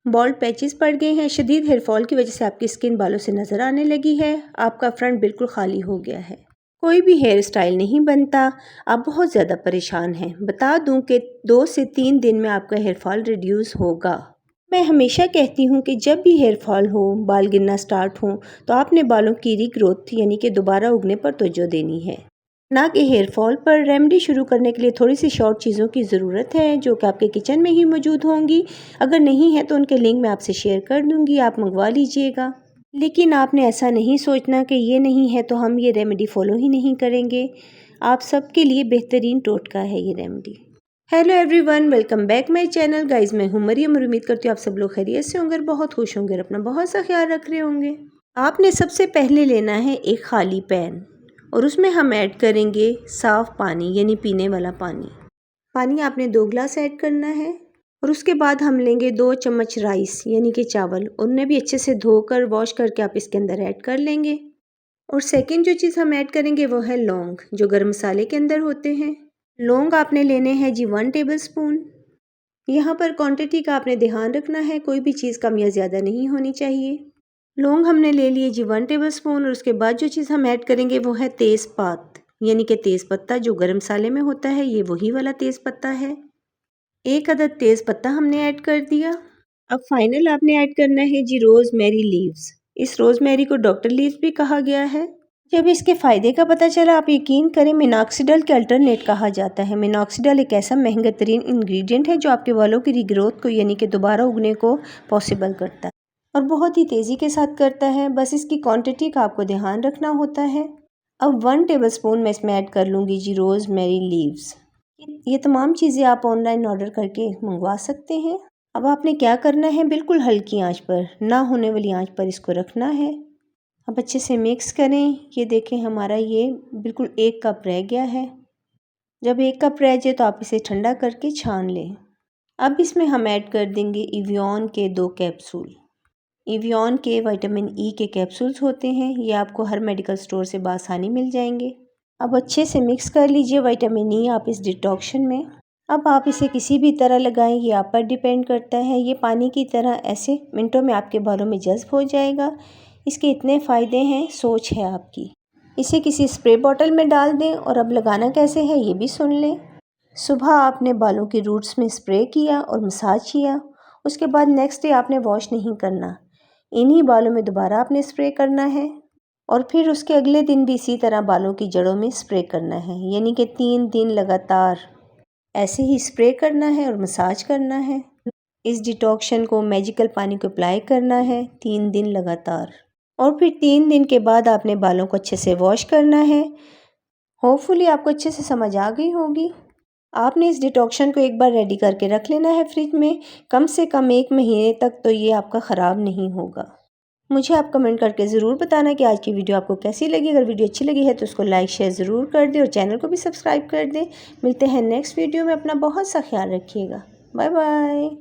Bold patches पड़ गए हैं। शदीद हेयर फॉल की वजह से आपकी स्किन बालों से नज़र आने लगी है। आपका फ्रंट बिल्कुल खाली हो गया है, कोई भी हेयर स्टाइल नहीं बनता। आप बहुत ज़्यादा परेशान हैं। बता दूं कि 2 से 3 दिन में आपका हेयर फॉल रिड्यूस होगा। मैं हमेशा कहती हूँ कि जब भी हेयर फॉल हो, बाल गिरना स्टार्ट हो, तो आपने बालों की रीग्रोथ यानी कि दोबारा उगने पर तवज्जो देनी है, ना कि हेयर फॉल पर। रेमेडी शुरू करने के लिए थोड़ी सी शॉर्ट चीज़ों की ज़रूरत है जो कि आपके किचन में ही मौजूद होंगी। अगर नहीं है तो उनके लिंक मैं आपसे शेयर कर दूँगी, आप मंगवा लीजिएगा। लेकिन आपने ऐसा नहीं सोचना कि ये नहीं है तो हम ये रेमेडी फ़ॉलो ही नहीं करेंगे। आप सबके लिए बेहतरीन टोटका है ये remedy. Hello everyone, welcome back my channel. Guys, मैं हूं मरियम और उम्मीद करती हूँ आप सब लोग खैरियत से होंगे और बहुत खुश होंगे और अपना बहुत सा ख्याल रख रहे होंगे। आपने सबसे पहले लेना है एक खाली पैन और उसमें हम ऐड करेंगे साफ़ पानी यानी पीने वाला पानी। पानी आपने 2 गिलास ऐड करना है और उसके बाद हम लेंगे 2 चम्मच राइस यानी कि चावल। उन्हें भी अच्छे से धोकर वॉश करके आप इसके अंदर ऐड कर लेंगे। और सेकंड जो चीज़ हम ऐड करेंगे वो है लौंग, जो गरम मसाले के अंदर होते हैं। लौंग आपने लेने हैं जी 1 टेबलस्पून। यहाँ पर क्वांटिटी का आपने ध्यान रखना है, कोई भी चीज़ कम या ज़्यादा नहीं होनी चाहिए। लौंग हमने ले लिए जी 1 टेबलस्पून। और उसके बाद जो चीज़ हम ऐड करेंगे वो है तेज़पात यानी कि तेज़ पत्ता, जो गरम मसाले में होता है, ये वही वाला तेज़ पत्ता है। 1 अदद तेज़ पत्ता हमने ऐड कर दिया। अब फाइनल आपने ऐड करना है जी रोज़मेरी लीव्स। इस रोज़मेरी को डॉक्टर लीव्स भी कहा गया है। जब इसके फ़ायदे का पता चला, आप यकीन करें, मिनॉक्सिडिल के अल्टरनेट कहा जाता है। मिनॉक्सिडिल एक ऐसा महंगा तरीन इंग्रेडिएंट है जो आपके बालों की रीग्रोथ को यानी कि दोबारा उगने को पॉसिबल करता है और बहुत ही तेज़ी के साथ करता है। बस इसकी क्वांटिटी का आपको ध्यान रखना होता है। अब 1 टेबलस्पून मैं इसमें ऐड कर लूँगी जी रोज़मेरी लीव्स। ये तमाम चीज़ें आप ऑनलाइन ऑर्डर करके मंगवा सकते हैं। अब आपने क्या करना है, बिल्कुल हल्की आंच पर, ना होने वाली आंच पर इसको रखना है। अब अच्छे से मिक्स करें। ये देखें, हमारा ये बिल्कुल 1 कप रह गया है। जब 1 कप रह जाए तो आप इसे ठंडा करके छान लें। अब इसमें हम ऐड कर देंगे इवियन के 2 कैप्सूल। इवियन के विटामिन ई के कैप्सूल्स होते हैं, ये आपको हर मेडिकल स्टोर से बआसानी मिल जाएंगे। अब अच्छे से मिक्स कर लीजिए विटामिन ई आप इस डिटॉक्शन में। अब आप इसे किसी भी तरह लगाएं, ये आप पर डिपेंड करता है। ये पानी की तरह ऐसे मिनटों में आपके बालों में जज़्ब हो जाएगा। इसके इतने फ़ायदे हैं, सोच है आपकी। इसे किसी स्प्रे बॉटल में डाल दें और अब लगाना कैसे है ये भी सुन लें। सुबह आपने बालों की रूट्स में स्प्रे किया और मसाज किया। उसके बाद नेक्स्ट डे आपने वॉश नहीं करना, इन्हीं बालों में दोबारा आपने स्प्रे करना है और फिर उसके अगले दिन भी इसी तरह बालों की जड़ों में स्प्रे करना है। यानी कि 3 दिन लगातार ऐसे ही स्प्रे करना है और मसाज करना है। इस डिटॉक्शन को, मैजिकल पानी को अप्लाई करना है 3 दिन लगातार और फिर 3 दिन के बाद आपने बालों को अच्छे से वॉश करना है। होपफुली आपको अच्छे से समझ आ गई होगी। आपने इस डिटॉक्शन को एक बार रेडी करके रख लेना है फ्रिज में, कम से कम 1 महीने तक, तो ये आपका ख़राब नहीं होगा। मुझे आप कमेंट करके ज़रूर बताना कि आज की वीडियो आपको कैसी लगी। अगर वीडियो अच्छी लगी है तो उसको लाइक शेयर ज़रूर कर दें और चैनल को भी सब्सक्राइब कर दें। मिलते हैं नेक्स्ट वीडियो में। अपना बहुत सा ख्याल रखिएगा। Bye bye.